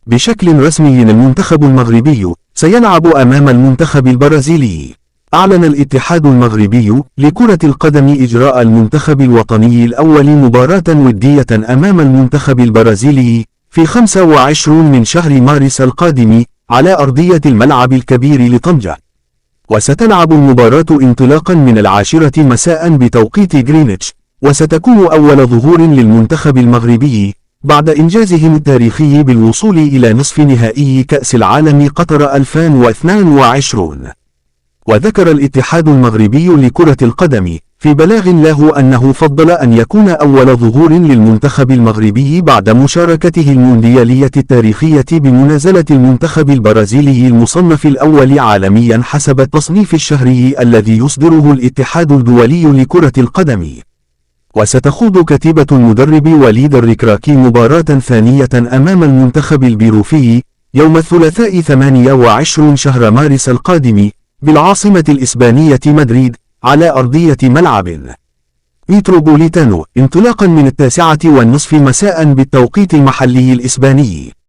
بشكل رسمي المنتخب المغربي سيلعب أمام المنتخب البرازيلي. أعلن الاتحاد المغربي لكرة القدم إجراء المنتخب الوطني الأول مباراة ودية أمام المنتخب البرازيلي في 25 من شهر مارس القادم على أرضية الملعب الكبير لطنجة. وستلعب المباراة انطلاقا من 10 مساء بتوقيت غرينتش، وستكون أول ظهور للمنتخب المغربي بعد إنجازهم التاريخي بالوصول إلى نصف نهائي كأس العالم قطر 2022. وذكر الاتحاد المغربي لكرة القدم في بلاغ له أنه فضل أن يكون أول ظهور للمنتخب المغربي بعد مشاركته المونديالية التاريخية بمنازلة المنتخب البرازيلي المصنف الأول عالميا حسب التصنيف الشهري الذي يصدره الاتحاد الدولي لكرة القدم. وستخوض كتيبة المدرب وليد الركراكي مباراة ثانية أمام المنتخب البيروفي يوم الثلاثاء 28 شهر مارس القادم بالعاصمة الإسبانية مدريد على أرضية ملعب متروبوليتانو انطلاقا من 9:30 مساء بالتوقيت المحلي الإسباني.